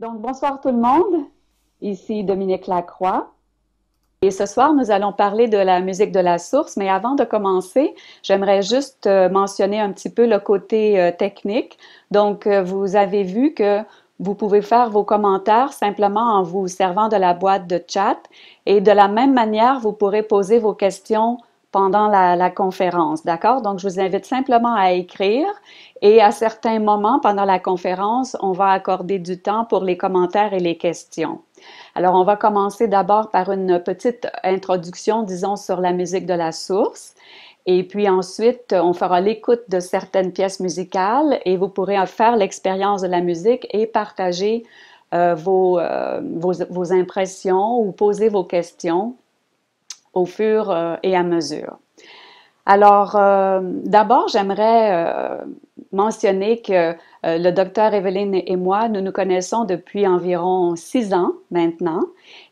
Donc, bonsoir tout le monde. Ici Dominique Lacroix. Et ce soir, nous allons parler de la musique de la source. Mais avant de commencer, j'aimerais juste mentionner un petit peu le côté technique. Donc, vous avez vu que vous pouvez faire vos commentaires simplement en vous servant de la boîte de chat. Et de la même manière, vous pourrez poser vos questions pendant la conférence. D'accord? Donc, je vous invite simplement à écrire et à certains moments pendant la conférence, on va accorder du temps pour les commentaires et les questions. Alors, on va commencer d'abord par une petite introduction, disons, sur la musique de la source. Et puis ensuite, on fera l'écoute de certaines pièces musicales et vous pourrez faire l'expérience de la musique et partager vos impressions ou poser vos questions au fur et à mesure. Alors, d'abord, j'aimerais mentionner que le docteur Evelyne et moi, nous nous connaissons depuis environ 6 ans maintenant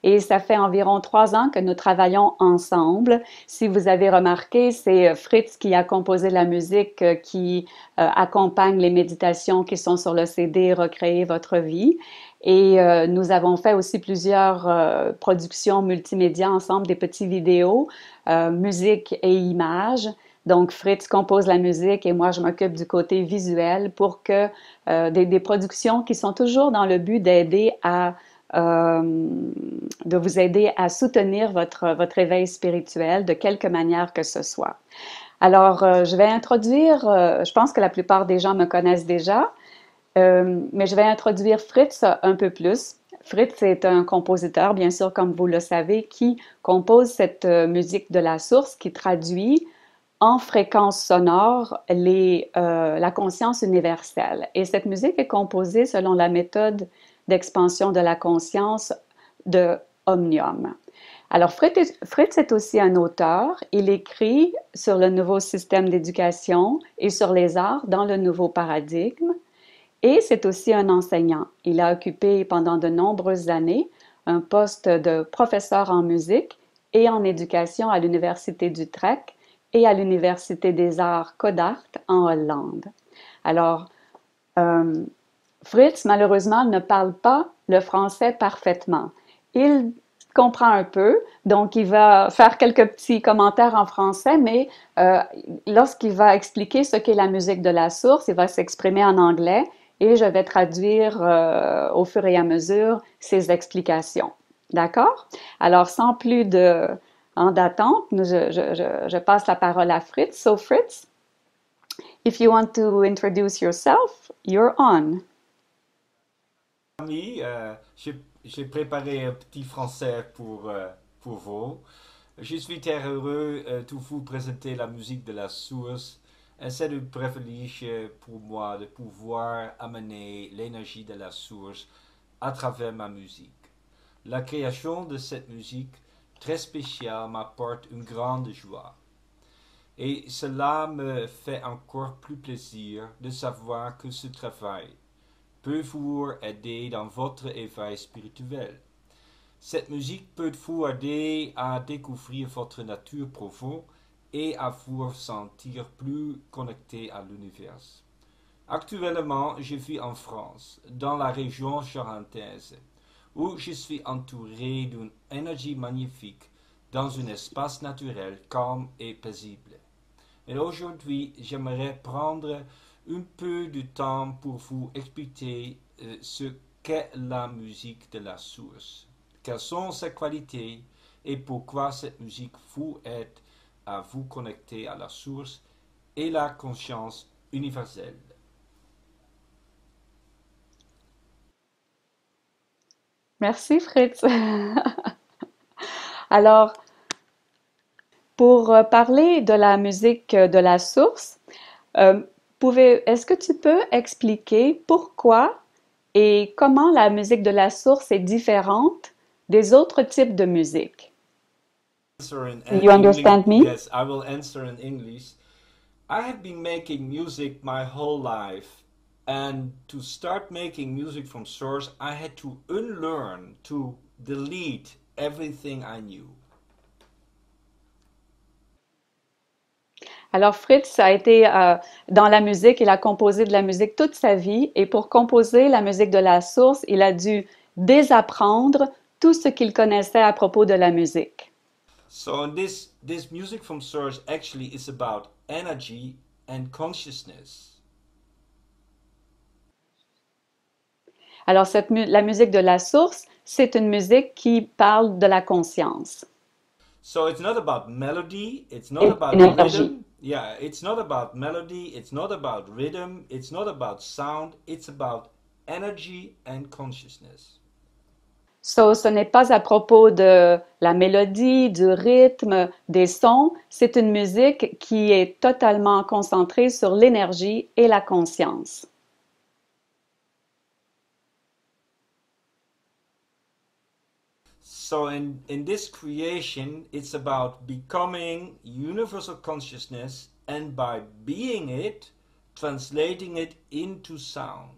et ça fait environ 3 ans que nous travaillons ensemble. Si vous avez remarqué, c'est Fritz qui a composé la musique qui accompagne les méditations qui sont sur le CD Recréer votre vie. Et nous avons fait aussi plusieurs productions multimédia ensemble, des petits vidéos, musique et images. Donc, Fritz compose la musique et moi, je m'occupe du côté visuel pour que des productions qui sont toujours dans le but d'aider de vous aider à soutenir votre éveil spirituel de quelque manière que ce soit. Alors, je vais introduire, je pense que la plupart des gens me connaissent déjà, mais je vais introduire Fritz un peu plus. Fritz est un compositeur, bien sûr, comme vous le savez, qui compose cette musique de la source, qui traduit en fréquences sonores la conscience universelle. Et cette musique est composée selon la méthode d'expansion de la conscience de Omnium. Alors, Fritz est aussi un auteur. Il écrit sur le nouveau système d'éducation et sur les arts dans le nouveau paradigme. Et c'est aussi un enseignant. Il a occupé pendant de nombreuses années un poste de professeur en musique et en éducation à l'Université d'Utrecht et à l'Université des Arts Codarts en Hollande. Alors, Fritz, malheureusement, ne parle pas le français parfaitement. Il comprend un peu, donc il va faire quelques petits commentaires en français, mais lorsqu'il va expliquer ce qu'est la musique de la source, il va s'exprimer en anglais et je vais traduire au fur et à mesure ses explications. D'accord? Alors, sans plus d'attente, je passe la parole à Fritz. So, Fritz, if you want to introduce yourself, you're on. Ami, j'ai préparé un petit français pour vous. Je suis très heureux de vous présenter la musique de la source. C'est un privilège pour moi de pouvoir amener l'énergie de la source à travers ma musique. La création de cette musique très spéciale m'apporte une grande joie. Et cela me fait encore plus plaisir de savoir que ce travail peut vous aider dans votre éveil spirituel. Cette musique peut vous aider à découvrir votre nature profonde et à vous sentir plus connecté à l'univers. Actuellement, je vis en France, dans la région charentaise, où je suis entouré d'une énergie magnifique dans un espace naturel calme et paisible. Et aujourd'hui, j'aimerais prendre un peu de temps pour vous expliquer ce qu'est la musique de la source, quelles sont ses qualités et pourquoi cette musique vous aide à vous connecter à la source et la conscience universelle. Merci, Fritz. Alors, pour parler de la musique de la source, euh, est-ce que tu peux expliquer pourquoi et comment la musique de la source est différente des autres types de musique? Answer in You English. understand me? Yes, I will answer in English. I have been making music my whole life, and to start making music from source, I had to unlearn, to delete everything I knew. Alors Fritz a été dans la musique, il a composé de la musique toute sa vie et pour composer la musique de la source, il a dû désapprendre tout ce qu'il connaissait à propos de la musique. So this music from source actually is about energy and consciousness. Alors la musique de la source, c'est une musique qui parle de la conscience. So it's not about melody, it's not Et about énergie. rhythm. Yeah, it's not about melody, it's not about rhythm, it's not about sound, it's about energy and consciousness. So, ce n'est pas à propos de la mélodie, du rythme, des sons, c'est une musique qui est totalement concentrée sur l'énergie et la conscience. So in this creation, it's about becoming universal consciousness and by being it, translating it into sound.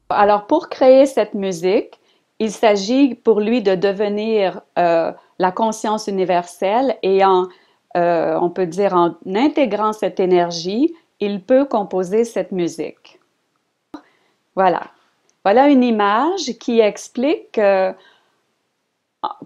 Alors, pour créer cette musique, il s'agit pour lui de devenir la conscience universelle et on peut dire en intégrant cette énergie, il peut composer cette musique. Voilà. Voilà une image qui explique,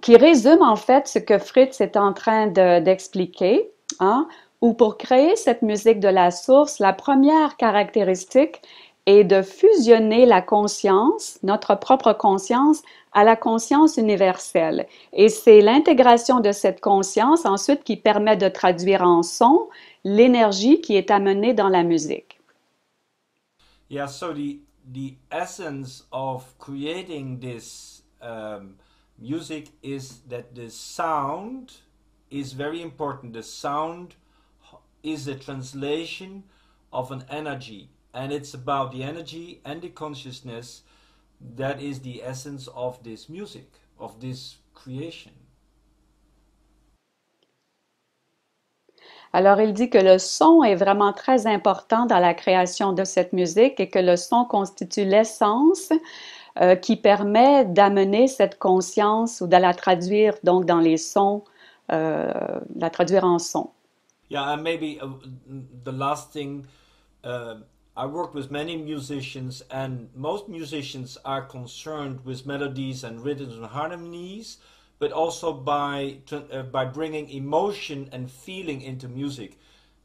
qui résume en fait ce que Fritz est en train d'expliquer, hein, où pour créer cette musique de la source, la première caractéristique est de fusionner la conscience, notre propre conscience, à la conscience universelle. Et c'est l'intégration de cette conscience ensuite qui permet de traduire en son l'énergie qui est amenée dans la musique. Yeah, so the essence of creating this music is that the sound is very important. The sound is a translation of an energy, and it's about the energy and the consciousness that is the essence of this music, of this creation. Alors, il dit que le son est vraiment très important dans la création de cette musique et que le son constitue l'essence qui permet d'amener cette conscience ou de la traduire donc dans les sons, la traduire en son. Yeah, and maybe the last thing, I work with many musicians, and most musicians are concerned with melodies and rhythms and harmonies, but also by bringing emotion and feeling into music.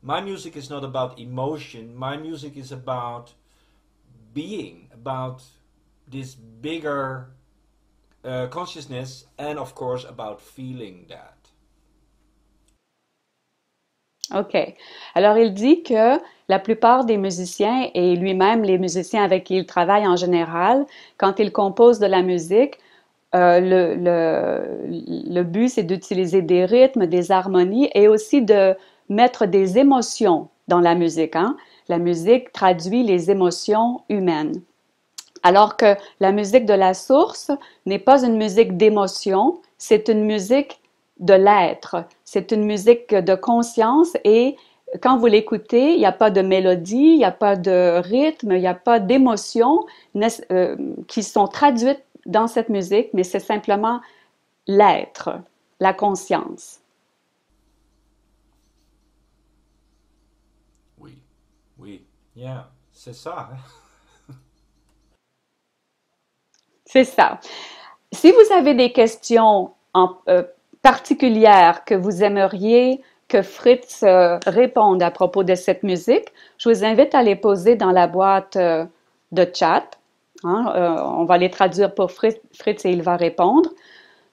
My music is not about emotion. My music is about being, about this bigger consciousness, and of course about feeling that. OK. Alors, il dit que la plupart des musiciens et lui-même les musiciens avec qui il travaille en général, quand ils composent de la musique, le but, c'est d'utiliser des rythmes, des harmonies et aussi de mettre des émotions dans la musique, hein? La musique traduit les émotions humaines. Alors que la musique de la source n'est pas une musique d'émotion, c'est une musique de l'être. C'est une musique de conscience et quand vous l'écoutez, il n'y a pas de mélodie, il n'y a pas de rythme, il n'y a pas d'émotions qui sont traduites dans cette musique, mais c'est simplement l'être, la conscience. Oui, oui, yeah, c'est ça. C'est ça. Si vous avez des questions particulières que vous aimeriez que Fritz réponde à propos de cette musique, je vous invite à les poser dans la boîte de chat. Hein, on va les traduire pour Fritz et il va répondre.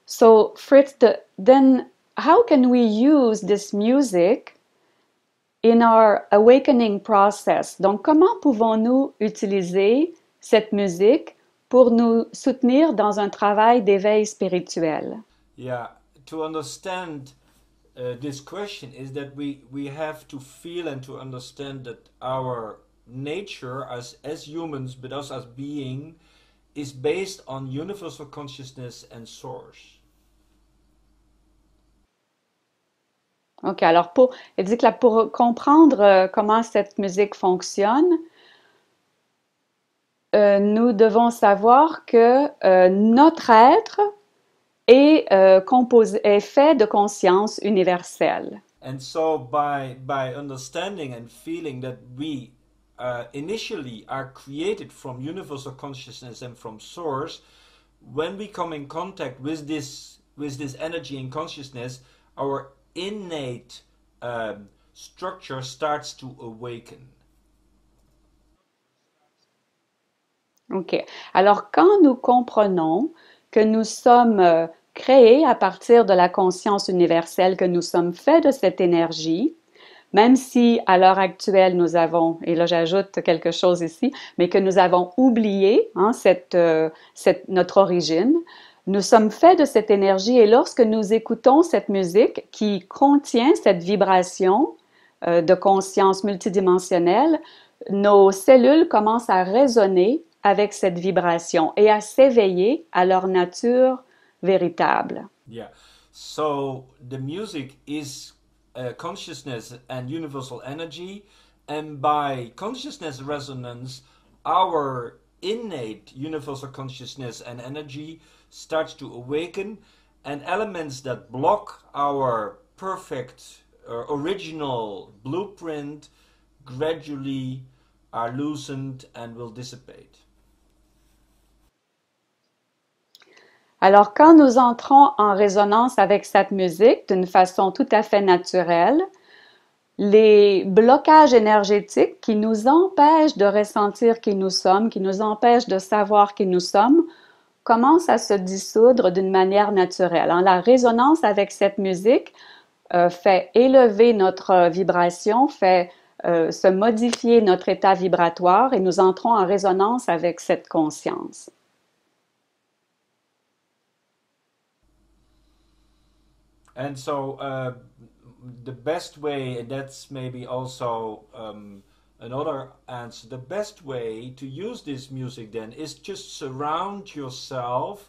So, Fritz, then how can we use this music in our awakening process? Donc, comment pouvons-nous utiliser cette musique pour nous soutenir dans un travail d'éveil spirituel? Yeah, to understand this question is that we have to feel and to understand that our nature as humans, but us as being, is based on universal consciousness and source. OK, alors elle dit que là, pour comprendre comment cette musique fonctionne, nous devons savoir que notre être est fait de conscience universelle. And so by understanding and feeling that we initially are created from universal consciousness and from source, when we come in contact with this energy and consciousness, our innate structure starts to awaken. OK. Alors, quand nous comprenons que nous sommes créés à partir de la conscience universelle, que nous sommes faits de cette énergie, même si à l'heure actuelle nous avons, et là j'ajoute quelque chose ici, mais que nous avons oublié notre origine, nous sommes faits de cette énergie et lorsque nous écoutons cette musique qui contient cette vibration de conscience multidimensionnelle, nos cellules commencent à résonner avec cette vibration et à s'éveiller à leur nature véritable. Yeah. So the music is consciousness and universal energy, and by consciousness resonance, our innate universal consciousness and energy starts to awaken, and elements that block our perfect original blueprint gradually are loosened and will dissipate. Alors, quand nous entrons en résonance avec cette musique d'une façon tout à fait naturelle, les blocages énergétiques qui nous empêchent de ressentir qui nous sommes, qui nous empêchent de savoir qui nous sommes, commencent à se dissoudre d'une manière naturelle. La résonance avec cette musique fait élever notre vibration, fait se modifier notre état vibratoire et nous entrons en résonance avec cette conscience. And so the best way, and that's maybe also another answer, the best way to use this music then is just surround yourself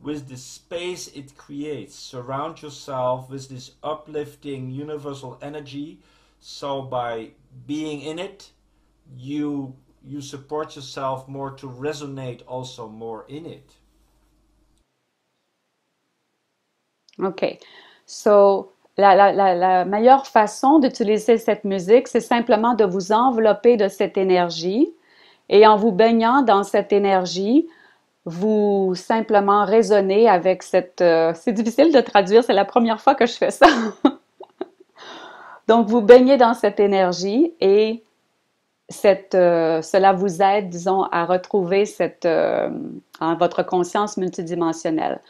with the space it creates. Surround yourself with this uplifting universal energy. So by being in it, you support yourself more to resonate also more in it. OK. So, la meilleure façon d'utiliser cette musique, c'est simplement de vous envelopper de cette énergie et en vous baignant dans cette énergie, vous simplement résonnez avec cette... c'est difficile de traduire, c'est la première fois que je fais ça. Donc, vous baignez dans cette énergie et cela vous aide, disons, à retrouver votre conscience multidimensionnelle.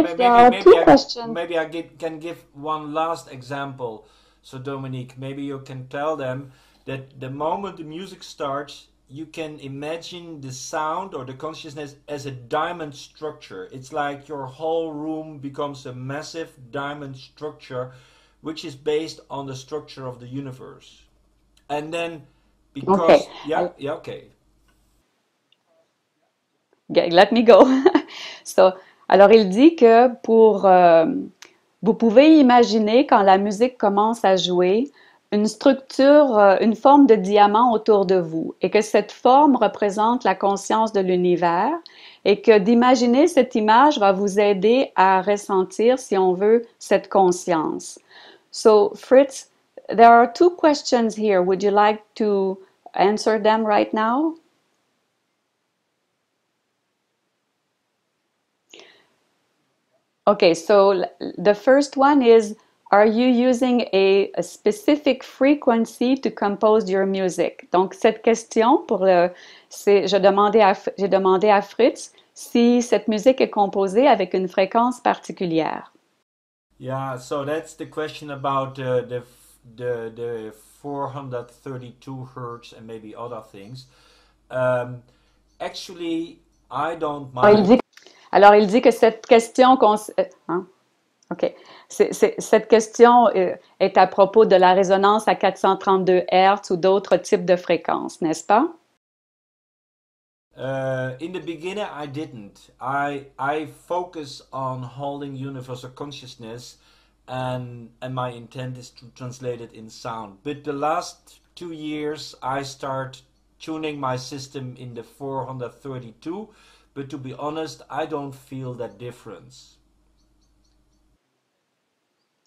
Maybe can give one last example. So Dominique, maybe you can tell them that the moment the music starts, you can imagine the sound or the consciousness as a diamond structure. It's like your whole room becomes a massive diamond structure, which is based on the structure of the universe. And then, because okay. Okay. Let me go. Alors, il dit que vous pouvez imaginer quand la musique commence à jouer une structure, une forme de diamant autour de vous et que cette forme représente la conscience de l'univers et que d'imaginer cette image va vous aider à ressentir, si on veut, cette conscience. So, Fritz, there are two questions here. Would you like to answer them right now? Okay, so the first one is, are you using a specific frequency to compose your music? Donc, cette question, j'ai demandé à Fritz si cette musique est composée avec une fréquence particulière. Yeah, so that's the question about the 432 hertz and maybe other things. Actually, I don't mind. Alors, il dit que cette question, OK. Cette question est à propos de la résonance à 432 Hz ou d'autres types de fréquences, n'est-ce pas? In the beginning, I didn't. I focus on holding universal consciousness, and my intent is to translate it in sound. But the last 2 years, I start tuning my system in the 432. But to be honest, I don't feel that difference.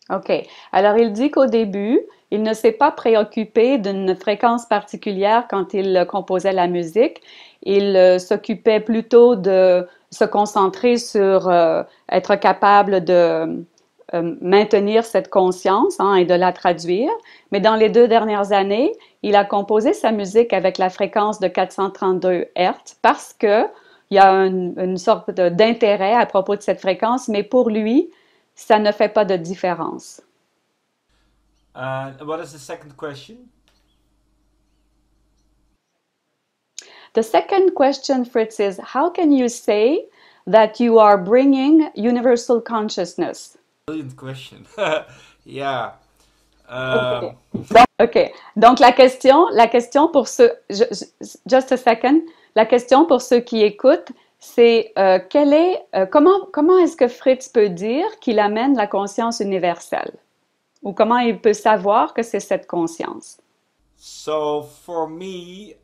OK. Alors, il dit qu'au début, il ne s'est pas préoccupé d'une fréquence particulière quand il composait la musique. Il s'occupait plutôt de se concentrer sur être capable de maintenir cette conscience, hein, et de la traduire. Mais dans les 2 dernières années, il a composé sa musique avec la fréquence de 432 Hertz parce que il y a une sorte d'intérêt à propos de cette fréquence, mais pour lui, ça ne fait pas de différence. And what is the second question? The second question, Fritz, is how can you say that you are bringing universal consciousness? Brilliant question. Yeah. OK. Um, OK. Donc, la question pour ceux, just a second, la question pour ceux qui écoutent, c'est comment est-ce que Fritz peut dire qu'il amène la conscience universelle? Ou comment il peut savoir que c'est cette conscience? so for me,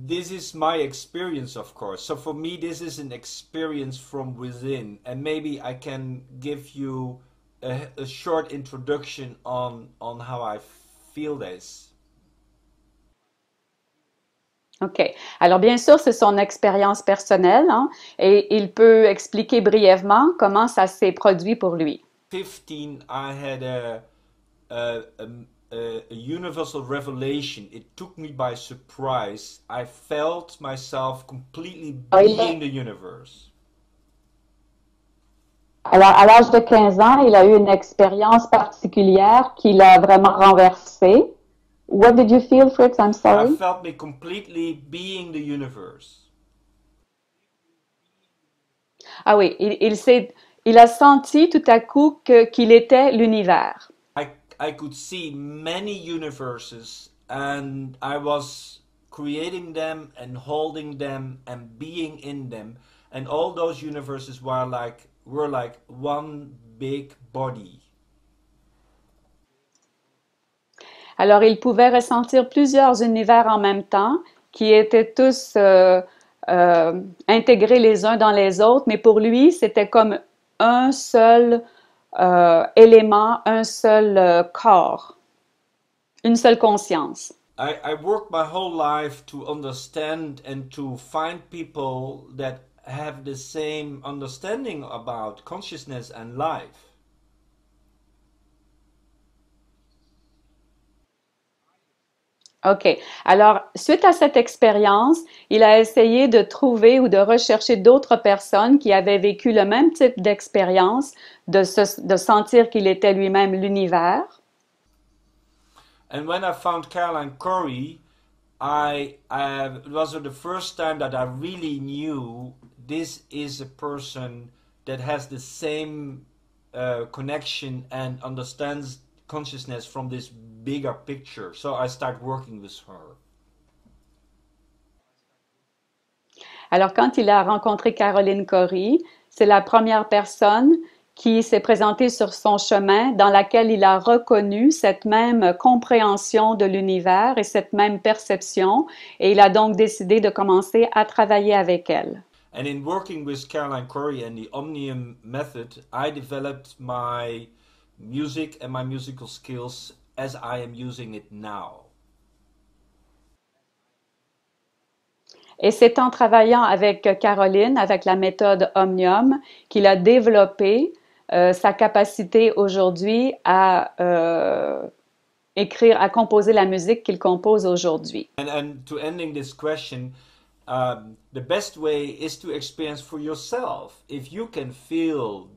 this is my experience, of course. So for me, this is an experience from within, and maybe I can give you a short introduction on how I feel this. OK. Alors, bien sûr, c'est son expérience personnelle, hein, et il peut expliquer brièvement comment ça s'est produit pour lui. 15, I had a, a, a universal revelation. It took me by surprise. I felt myself completely being the universe. Alors, à l'âge de 15 ans, il a eu une expérience particulière qui l'a vraiment renversé. What did you feel, Fritz? I'm I sorry. felt me completely being the universe. Ah oui, il a senti tout à coup qu'il était l'univers. I could see many universes and I was creating them and holding them and being in them. And all those universes were like one big body. Alors, il pouvait ressentir plusieurs univers en même temps, qui étaient tous intégrés les uns dans les autres, mais pour lui, c'était comme un seul élément, un seul corps, une seule conscience. I worked my whole life to understand and to find people that have the same understanding about consciousness and life. OK. Alors, suite à cette expérience, il a essayé de trouver ou de rechercher d'autres personnes qui avaient vécu le même type d'expérience, de sentir qu'il était lui-même l'univers. And when I found Caroline Corey, it was the first time that I really knew this is a person that has the same connection and understands consciousness from this bigger picture. So I start working with her. Alors, quand il a rencontré Caroline Cory, c'est la première personne qui s'est présentée sur son chemin dans laquelle il a reconnu cette même compréhension de l'univers et cette même perception, et il a donc décidé de commencer à travailler avec elle. And in working with Caroline Corey and the Omnium method, I developed my music and my musical skills as I am using it now. Et c'est en travaillant avec Caroline, avec la méthode Omnium, qu'il a développé sa capacité aujourd'hui à écrire, à composer la musique qu'il compose aujourd'hui. And to ending this question, the best way is to experience for yourself. If you can feel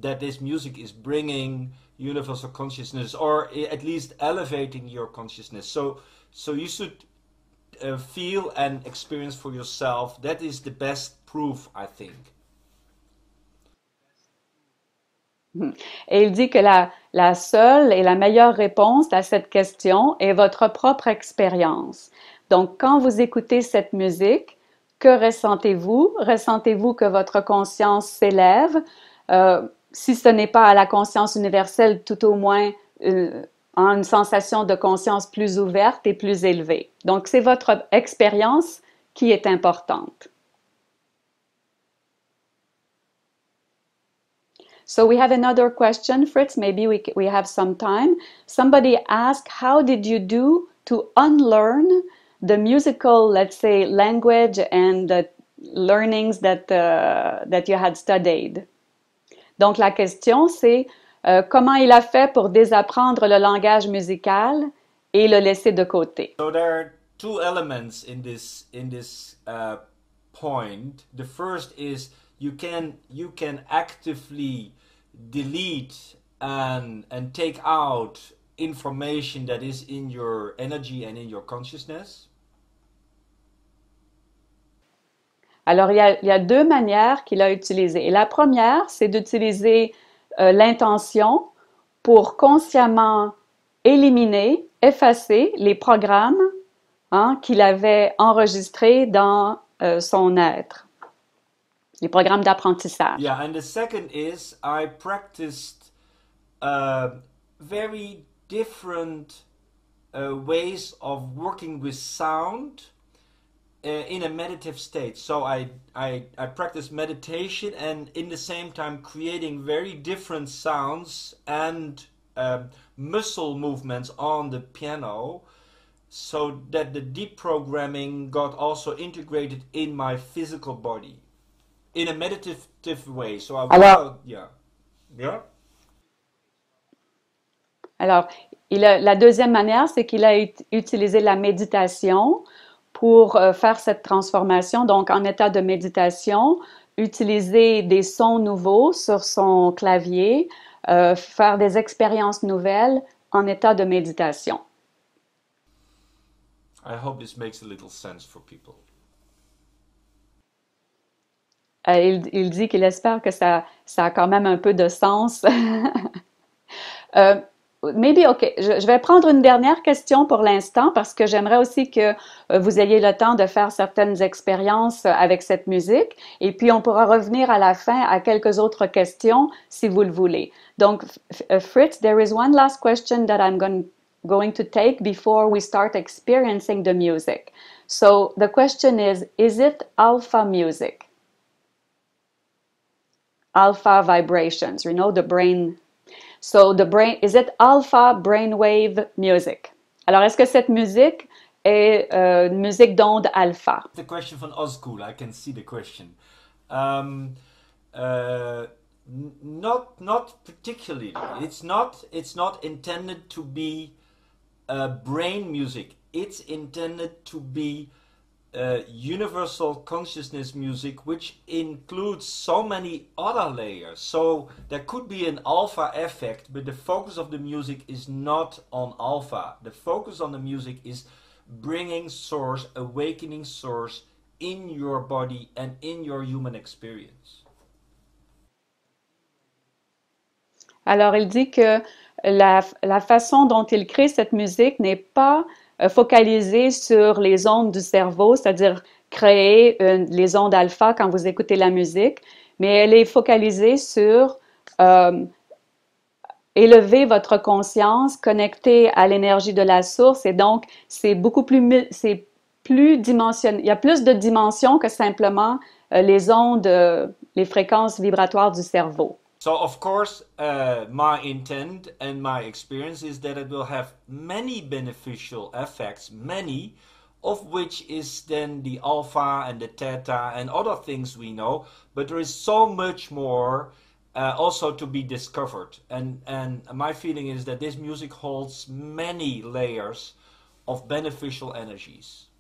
that this music is bringing universal consciousness, or at least elevating your consciousness, so you should feel and experience for yourself. That is the best proof, I think. Et il dit que la seule et la meilleure réponse à cette question est votre propre expérience. Donc, quand vous écoutez cette musique, que ressentez-vous? Ressentez-vous que votre conscience s'élève? Si ce n'est pas à la conscience universelle, tout au moins une sensation de conscience plus ouverte et plus élevée. Donc, c'est votre expérience qui est importante. So we have another question, Fritz. Maybe we have some time. Somebody asked, how did you do to unlearn the musical, let's say, language and the learnings that you had studied? Donc la question, c'est comment il a fait pour désapprendre le langage musical et le laisser de côté. So there are two elements in this point. The first is you can actively delete and take out information that is in your energy and in your consciousness. Alors, il y a deux manières qu'il a utilisées. Et la première, c'est d'utiliser l'intention pour consciemment éliminer, effacer les programmes qu'il avait enregistrés dans son être, les programmes d'apprentissage. Yeah, and the second is I practiced very different ways of working with sound in a meditative state. So I practice meditation and in the same time creating very different sounds and muscle movements on the piano, so that the deep programming got also integrated in my physical body in a meditative way. So I Alors, yeah. Alors, la deuxième manière, c'est qu'il a utilisé la méditation pour faire cette transformation. Donc, en état de méditation, utiliser des sons nouveaux sur son clavier, faire des expériences nouvelles en état de méditation. I hope this makes a little sense for people. Il dit qu'il espère que ça a quand même un peu de sens. Maybe, OK. Je vais prendre une dernière question pour l'instant parce que j'aimerais aussi que vous ayez le temps de faire certaines expériences avec cette musique et puis on pourra revenir à la fin à quelques autres questions si vous le voulez. Donc, Fritz, there is one last question that I'm going to take before we start experiencing the music. So, the question is it alpha music? Alpha vibrations, you know, the brain. So the brain, is it alpha brainwave music? Alors, est-ce que cette musique est une musique d'onde alpha? The question from Ozcool, I can see the question. Not particularly. It's not intended to be brain music. It's intended to be universal consciousness music, which includes so many other layers. So there could be an alpha effect, but the focus of the music is not on alpha. The focus on the music is bringing source, awakening source in your body and in your human experience. Alors, il dit que la façon dont il crée cette musique n'est pas focalisée sur les ondes du cerveau, c'est-à-dire créer les ondes alpha quand vous écoutez la musique, mais elle est focalisée sur élever votre conscience, connecter à l'énergie de la source, et donc c'est plus dimensionné. Il y a plus de dimensions que simplement les ondes, les fréquences vibratoires du cerveau. So of course, my intent and my experience is that it will have many beneficial effects, many of which is then the alpha and the theta and other things we know, but there is so much more also to be discovered. And my feeling is that this music holds many layers of beneficial energies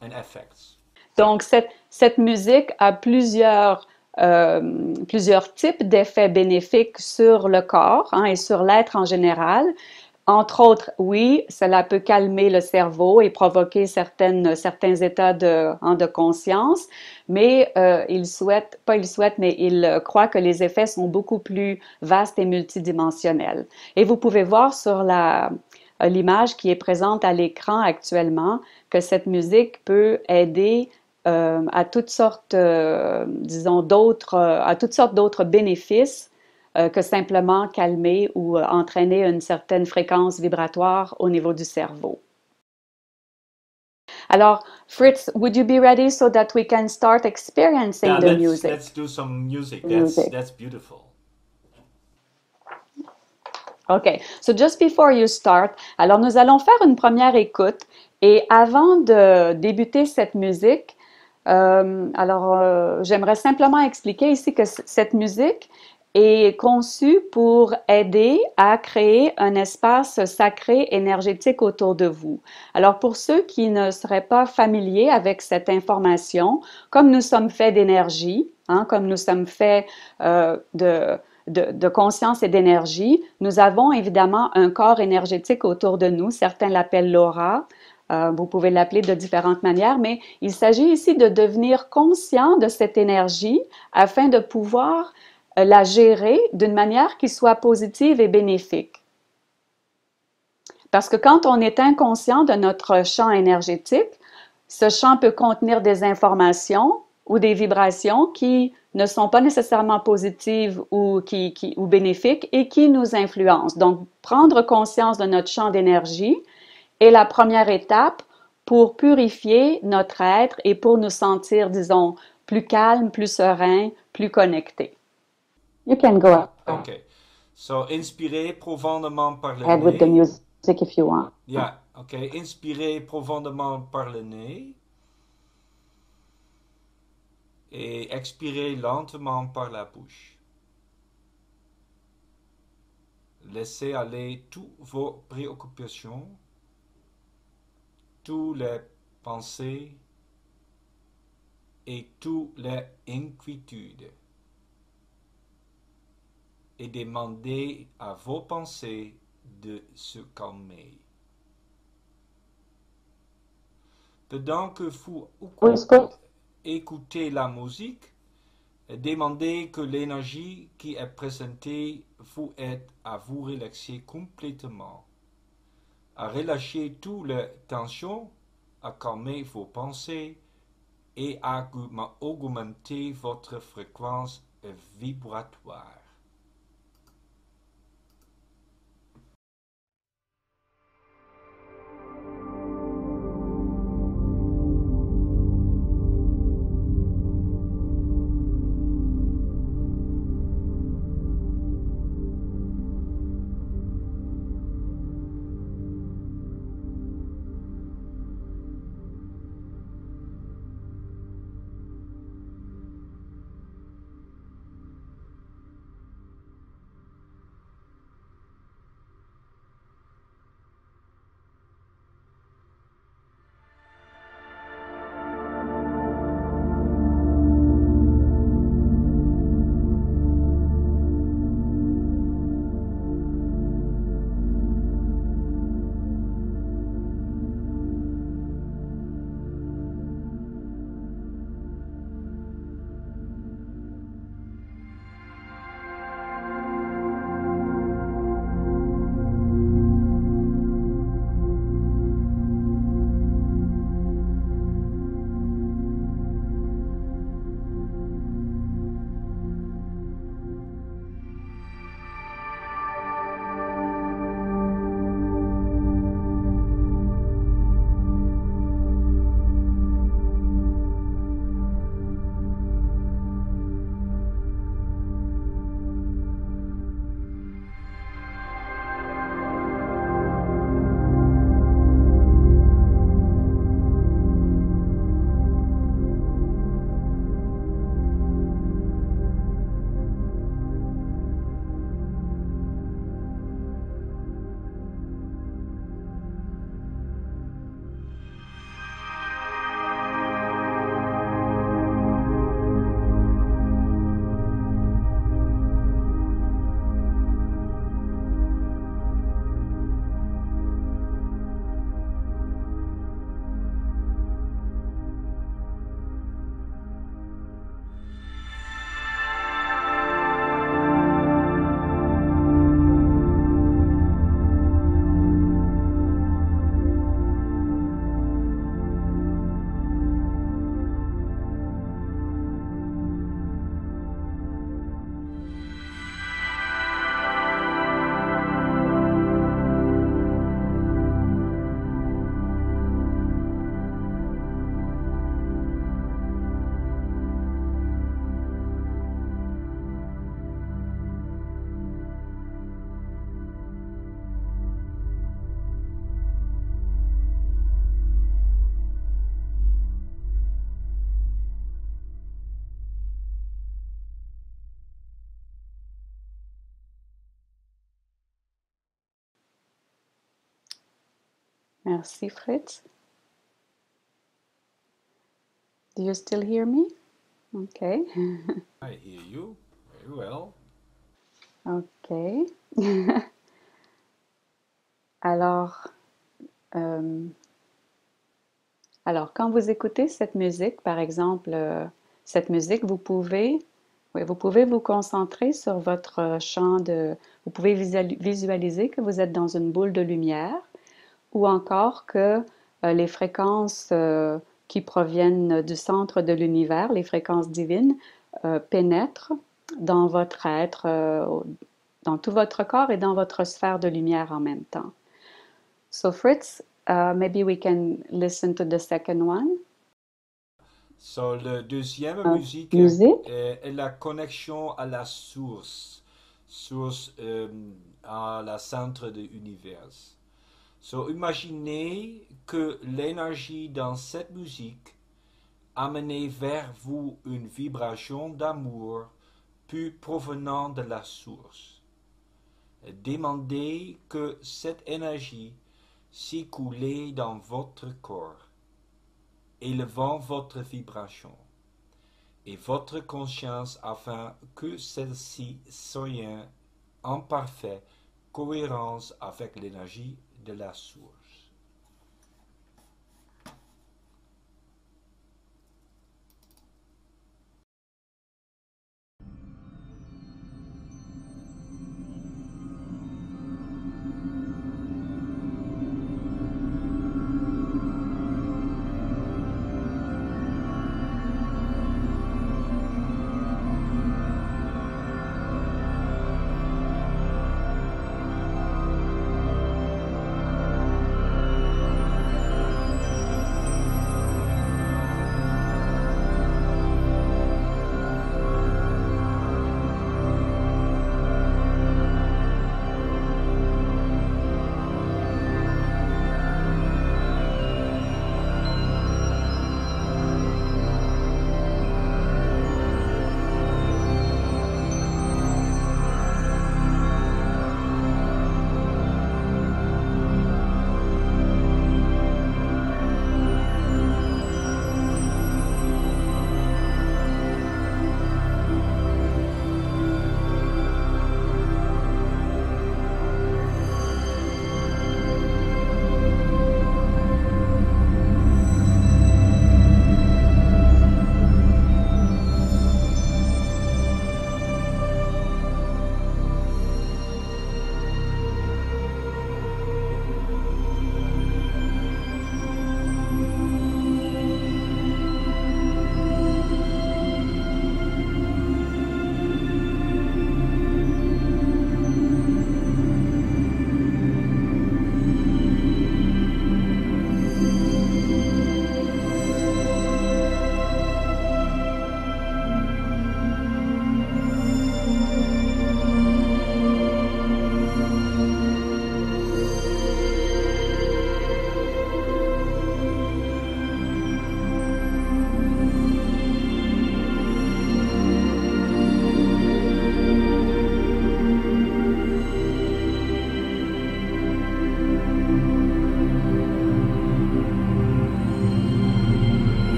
and effects. Donc cette musique a plusieurs types d'effets bénéfiques sur le corps et sur l'être en général. Entre autres, oui, cela peut calmer le cerveau et provoquer certains états de conscience, mais il croit que les effets sont beaucoup plus vastes et multidimensionnels. Et vous pouvez voir sur l'image qui est présente à l'écran actuellement que cette musique peut aider à toutes sortes, d'autres bénéfices que simplement calmer ou entraîner une certaine fréquence vibratoire au niveau du cerveau. Alors, Fritz, would you be ready so that we can start experiencing the music? Let's do some music. That's beautiful. OK. So just before you start, alors nous allons faire une première écoute et avant de débuter cette musique, j'aimerais simplement expliquer ici que cette musique est conçue pour aider à créer un espace sacré énergétique autour de vous. Alors pour ceux qui ne seraient pas familiers avec cette information, comme nous sommes faits d'énergie, hein, comme nous sommes faits de conscience et d'énergie, nous avons évidemment un corps énergétique autour de nous. Certains l'appellent l'aura. Vous pouvez l'appeler de différentes manières, mais il s'agit ici de devenir conscient de cette énergie afin de pouvoir la gérer d'une manière qui soit positive et bénéfique. Parce que quand on est inconscient de notre champ énergétique, ce champ peut contenir des informations ou des vibrations qui ne sont pas nécessairement positives ou bénéfiques et qui nous influencent. Donc, prendre conscience de notre champ d'énergie est la première étape pour purifier notre être et pour nous sentir, disons, plus calmes, plus sereins, plus connectés. You can go Ok. So, inspirez profondément par le ahead with the nez. music if you want. Yeah, ok. Inspirez profondément par le nez. Et expirez lentement par la bouche. Laissez aller toutes vos préoccupations, toutes les pensées et toutes les inquiétudes. Et demandez à vos pensées de se calmer. Pendant que vous écoutez la musique, demandez que l'énergie qui est présentée vous aide à vous relaxer complètement, à relâcher toutes les tensions, à calmer vos pensées et à augmenter votre fréquence vibratoire. Merci, Fritz. Do you still hear me? Okay. I hear you very well. Okay. Alors, euh, alors, quand vous écoutez cette musique, par exemple, cette musique, vous pouvez, oui, vous pouvez vous concentrer sur votre champ de, vous pouvez visualiser que vous êtes dans une boule de lumière ou encore que les fréquences qui proviennent du centre de l'univers, les fréquences divines, pénètrent dans votre être, dans tout votre corps et dans votre sphère de lumière en même temps. So Fritz, maybe we can listen to the second one. So, la deuxième musique Musique. est la connexion à la source à la centre de l'univers. So, imaginez que l'énergie dans cette musique amène vers vous une vibration d'amour plus provenant de la source. Demandez que cette énergie s'écoule dans votre corps, élevant votre vibration et votre conscience afin que celle-ci soit en parfaite cohérence avec l'énergie de la source.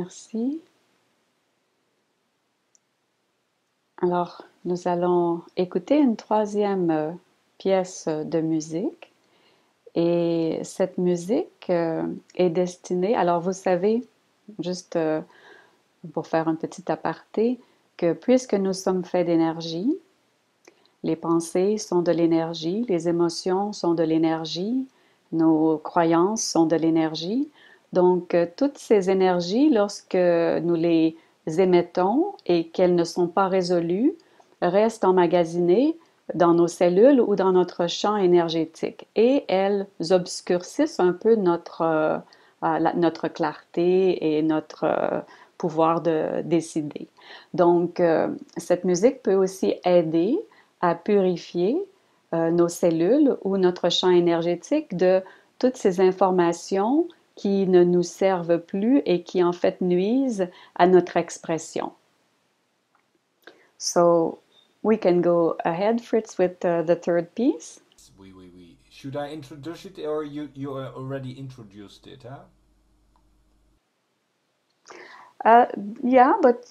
Merci. Alors, nous allons écouter une troisième pièce de musique. Et cette musique est destinée, alors vous savez, juste pour faire un petit aparté, que puisque nous sommes faits d'énergie, les pensées sont de l'énergie, les émotions sont de l'énergie, nos croyances sont de l'énergie. Donc, toutes ces énergies, lorsque nous les émettons et qu'elles ne sont pas résolues, restent emmagasinées dans nos cellules ou dans notre champ énergétique et elles obscurcissent un peu notre clarté et notre pouvoir de décider. Donc, cette musique peut aussi aider à purifier nos cellules ou notre champ énergétique de toutes ces informations qui ne nous servent plus et qui en fait nuisent à notre expression. So we can go ahead, Fritz, with the third piece. Oui, oui, oui. Should I introduce it or you already introduced it, huh? Yeah, but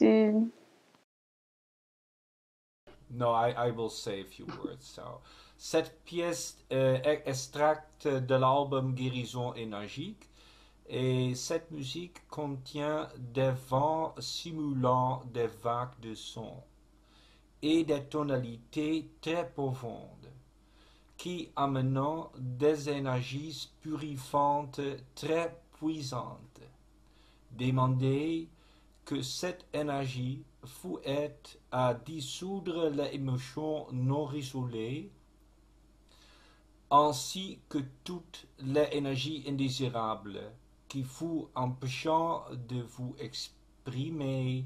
No, I will say a few words. So, cette pièce extracte de l'album Guérison énergique et cette musique contient des vents simulant des vagues de son et des tonalités très profondes qui amenant des énergies purifiantes très puissantes. Demandez que cette énergie vous aide à dissoudre les émotions non résolues, ainsi que toutes les énergies indésirables qui vous empêchent de vous exprimer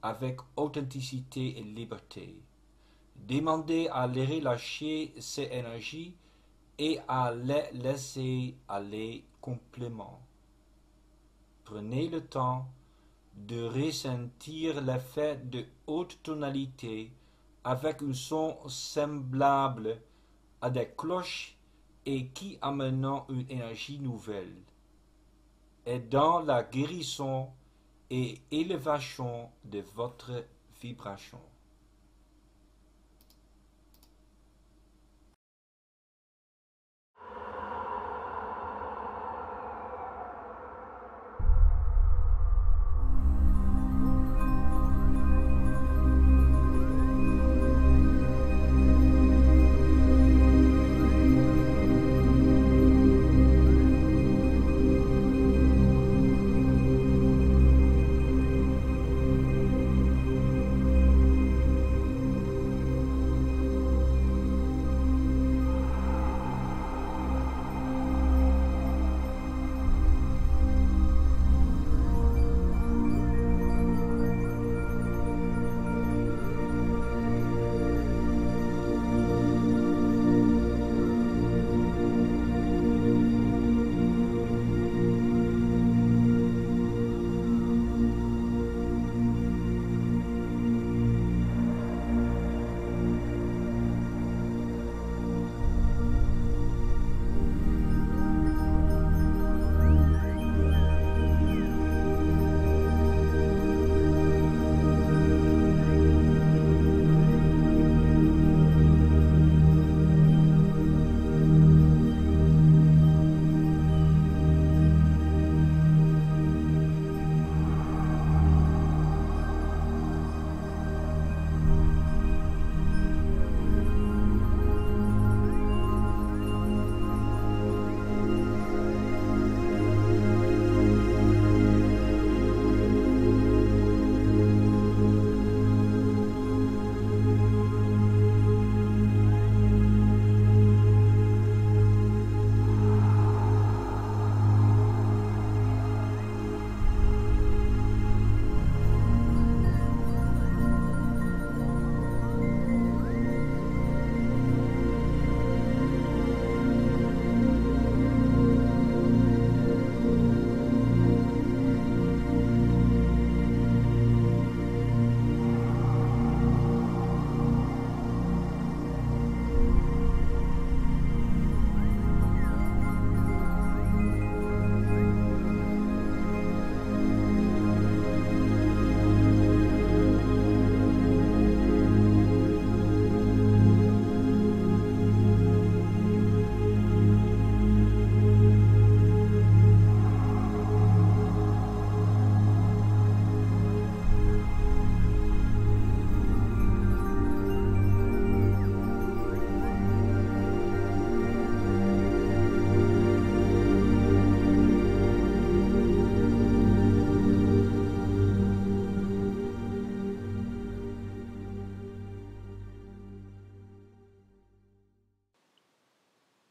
avec authenticité et liberté. Demandez à les relâcher ces énergies et à les laisser aller complètement. Prenez le temps de ressentir l'effet de haute tonalité avec un son semblable à des cloches et qui amènent une énergie nouvelle. Et dans la guérison et élévation de votre vibration.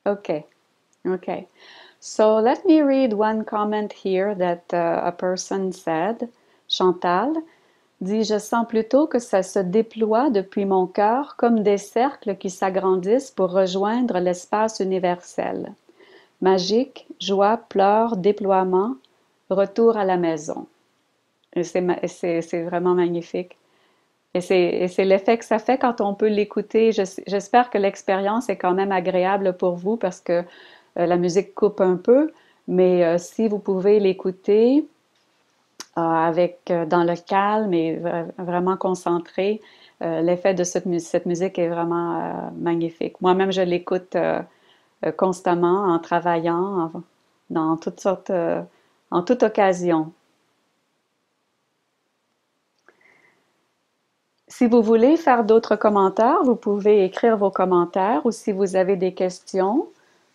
Okay. Okay. So let me read one comment here that a person said. Chantal dit, je sens plutôt que ça se déploie depuis mon cœur comme des cercles qui s'agrandissent pour rejoindre l'espace universel. Magique, joie, pleurs, déploiement, retour à la maison. Et c'est vraiment magnifique. Et c'est l'effet que ça fait quand on peut l'écouter. J'espère que l'expérience est quand même agréable pour vous parce que la musique coupe un peu, mais si vous pouvez l'écouter dans le calme et vraiment concentré, l'effet de cette musique est vraiment magnifique. Moi-même, je l'écoute constamment en travaillant, dans toutes sortes, en toute occasion. Si vous voulez faire d'autres commentaires, vous pouvez écrire vos commentaires ou si vous avez des questions,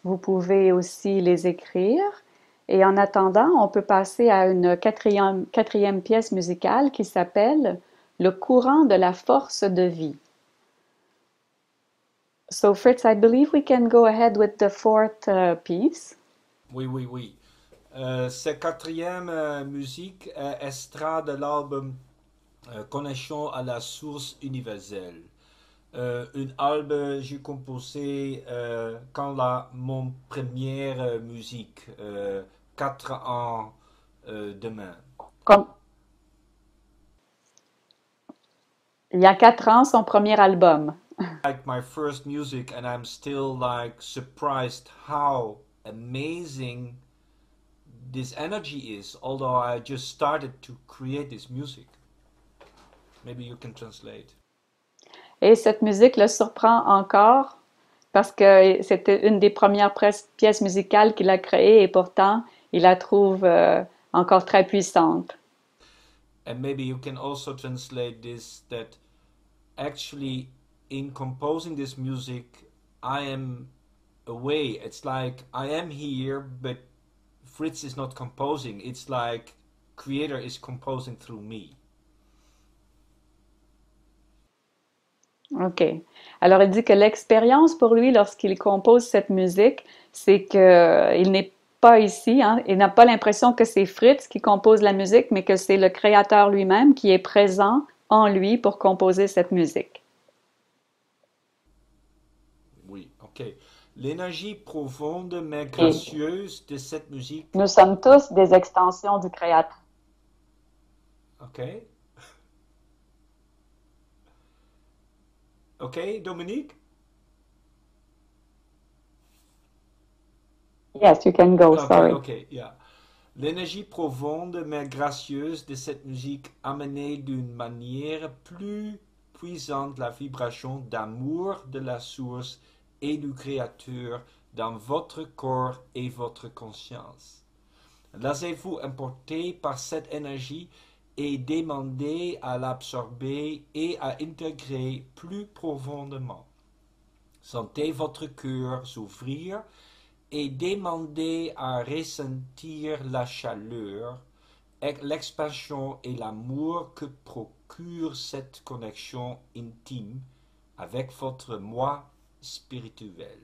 vous pouvez aussi les écrire. Et en attendant, on peut passer à une quatrième pièce musicale qui s'appelle Le courant de la force de vie. So Fritz, I believe we can go ahead with the fourth piece. Oui, oui, oui. Cette quatrième musique est extrait de l'album Connexion à la source universelle. Un album j'ai composé quand mon première musique, 4 ans demain. Comme, il y a 4 ans, son premier album. Like my first music, and I'm still like surprised how amazing this energy is. Although I just started to create this music. Maybe you can translate. Et cette musique le surprend encore parce que c'était une des premières pièces musicales qu'il a créées et pourtant, il la trouve encore très puissante. And maybe you can also translate this that actually in composing this music, I am away. It's like I am here, but Fritz is not composing. It's like Creator is composing through me. OK. Alors, il dit que l'expérience pour lui, lorsqu'il compose cette musique, c'est qu'il n'est pas ici, hein, il n'a pas l'impression que c'est Fritz qui compose la musique, mais que c'est le créateur lui-même qui est présent en lui pour composer cette musique. Oui, ok. L'énergie profonde mais gracieuse de cette musique. Nous sommes tous des extensions du créateur. Ok. Ok, Dominique? Yes, you can go, Ok, sorry. ok, yeah. L'énergie profonde mais gracieuse de cette musique amenait d'une manière plus puissante la vibration d'amour de la source et du Créateur dans votre corps et votre conscience. Laissez-vous emporter par cette énergie et demandez à l'absorber et à intégrer plus profondément. Sentez votre cœur s'ouvrir et demandez à ressentir la chaleur, l'expansion et l'amour que procure cette connexion intime avec votre moi spirituel.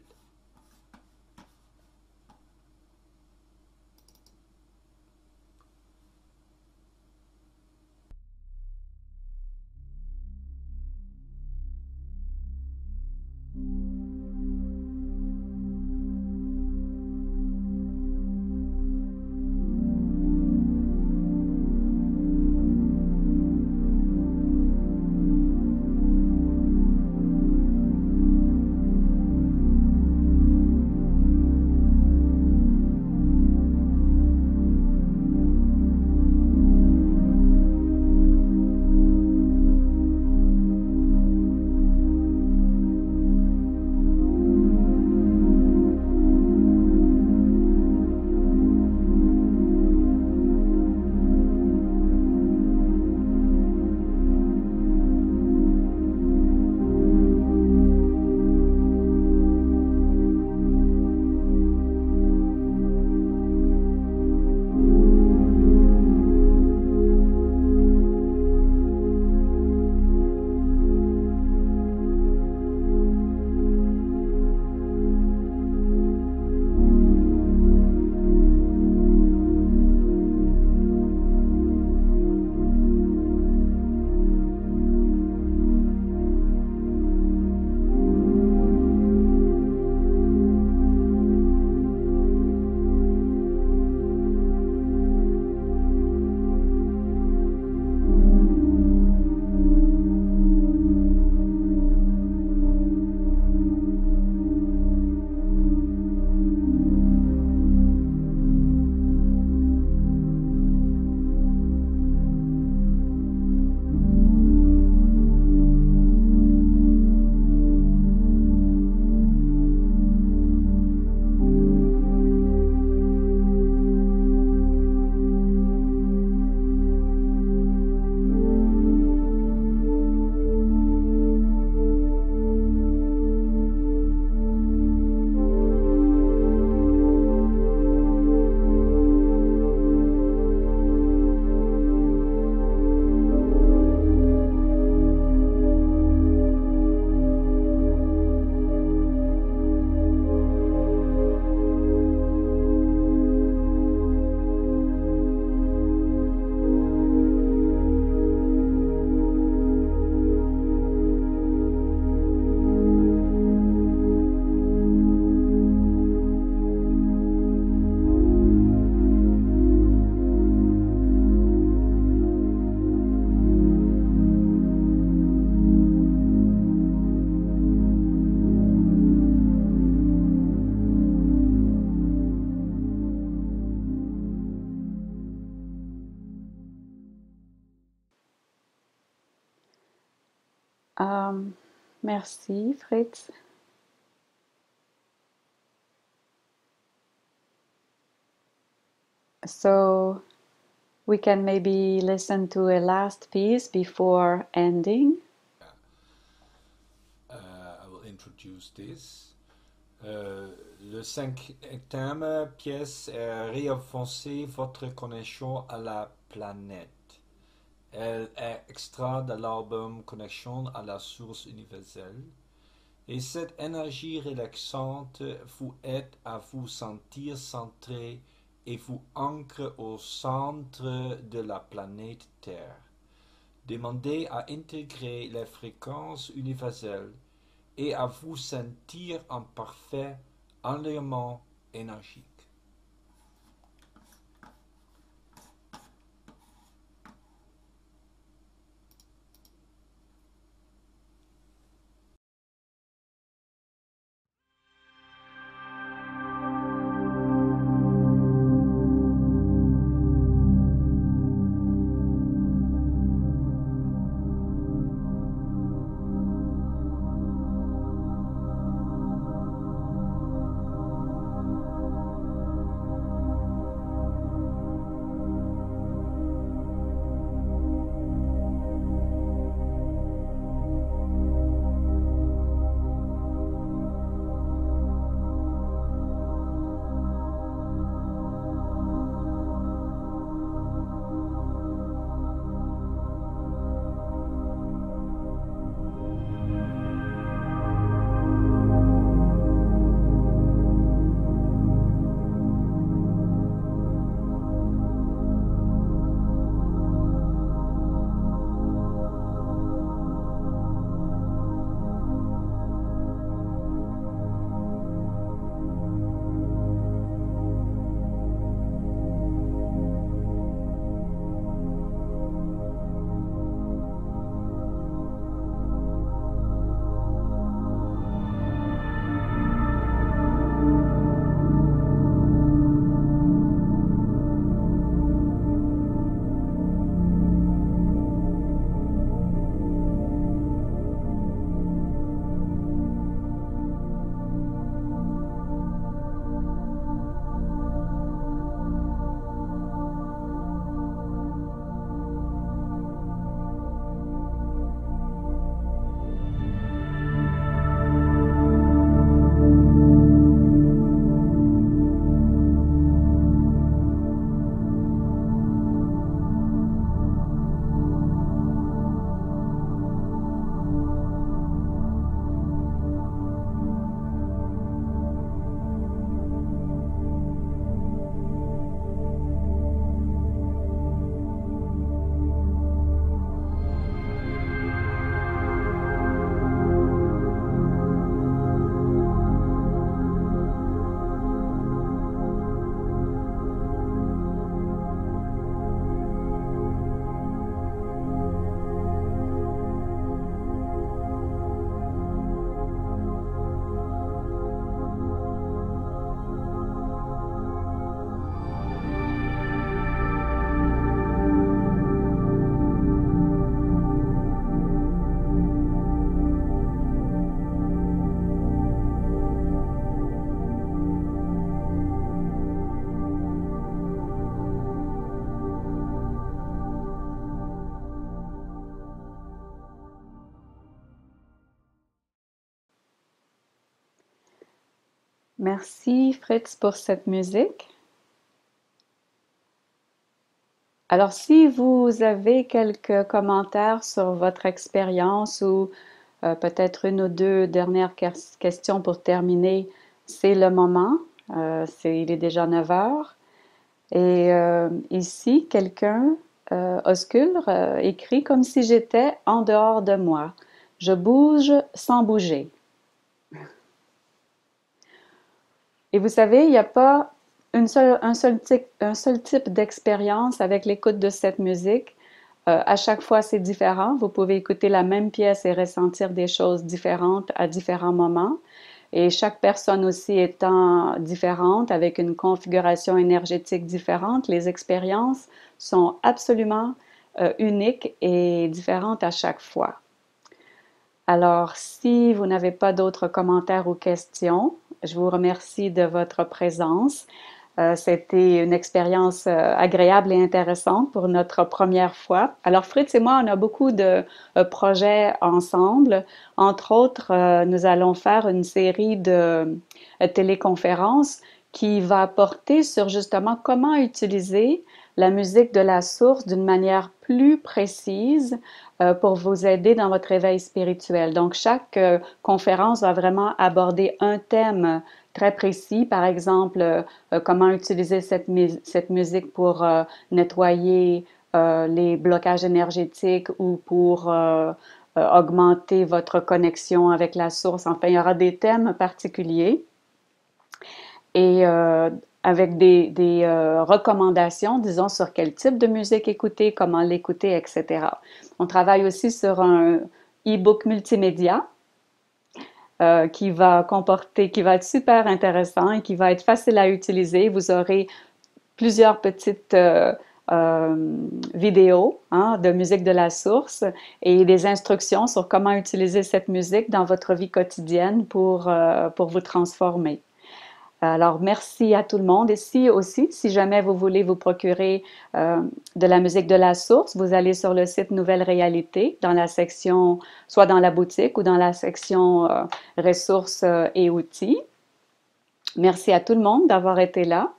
Merci, Fritz. So we can maybe listen to a last piece before ending. I will introduce this. Le cinquième pièce est réenfoncer votre connexion à la planète. Elle est extrait de l'album Connexion à la source universelle. Et cette énergie relaxante vous aide à vous sentir centré et vous ancre au centre de la planète Terre. Demandez à intégrer les fréquences universelles et à vous sentir en parfait alignement énergique. Merci, Fritz, pour cette musique. Alors, si vous avez quelques commentaires sur votre expérience ou peut-être une ou deux dernières questions pour terminer, c'est le moment. Il est déjà 9 heures. Et ici, quelqu'un, Oscule, écrit comme si j'étais en dehors de moi. Je bouge sans bouger. Et vous savez, il n'y a pas un seul type d'expérience avec l'écoute de cette musique. À chaque fois, c'est différent. Vous pouvez écouter la même pièce et ressentir des choses différentes à différents moments. Et chaque personne aussi étant différente, avec une configuration énergétique différente, les expériences sont absolument uniques et différentes à chaque fois. Alors, si vous n'avez pas d'autres commentaires ou questions, je vous remercie de votre présence. C'était une expérience agréable et intéressante pour notre première fois. Alors, Fritz et moi, on a beaucoup de projets ensemble. Entre autres, nous allons faire une série de téléconférences qui va porter sur justement comment utiliser la musique de la source d'une manière plus précise pour vous aider dans votre éveil spirituel. Donc, chaque conférence va vraiment aborder un thème très précis, par exemple, comment utiliser cette musique pour nettoyer les blocages énergétiques ou pour augmenter votre connexion avec la source. Enfin, il y aura des thèmes particuliers et avec des recommandations, disons, sur quel type de musique écouter, comment l'écouter, etc. On travaille aussi sur un e-book multimédia qui va être super intéressant et qui va être facile à utiliser. Vous aurez plusieurs petites vidéos de musique de la source et des instructions sur comment utiliser cette musique dans votre vie quotidienne pour vous transformer. Alors, merci à tout le monde. Et si jamais vous voulez vous procurer de la musique de la source, vous allez sur le site Nouvelle Réalité, dans la section, soit dans la boutique ou dans la section ressources et outils. Merci à tout le monde d'avoir été là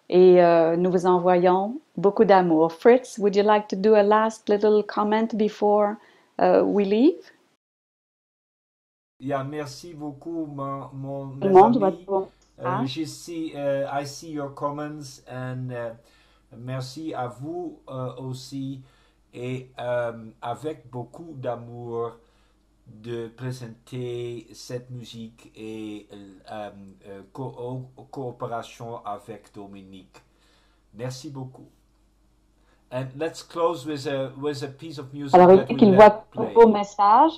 et nous vous envoyons beaucoup d'amour. Fritz, would you like to do a last little comment before we leave? Yeah, merci beaucoup, Tout le mes monde va amis. ah, I see your comments and merci à vous aussi et avec beaucoup d'amour de présenter cette musique et coopération avec Dominique. Merci beaucoup. And let's close with a piece of music Alors, il that dit we qu'il voit let tous vos play. messages.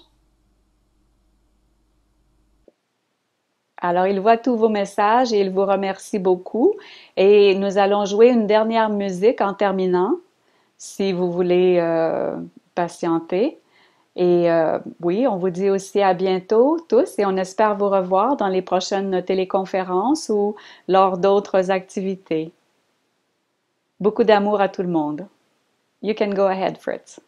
Alors, il voit tous vos messages et il vous remercie beaucoup. Et nous allons jouer une dernière musique en terminant, si vous voulez patienter. Et oui, on vous dit aussi à bientôt tous et on espère vous revoir dans les prochaines téléconférences ou lors d'autres activités. Beaucoup d'amour à tout le monde. You can go ahead, Fritz.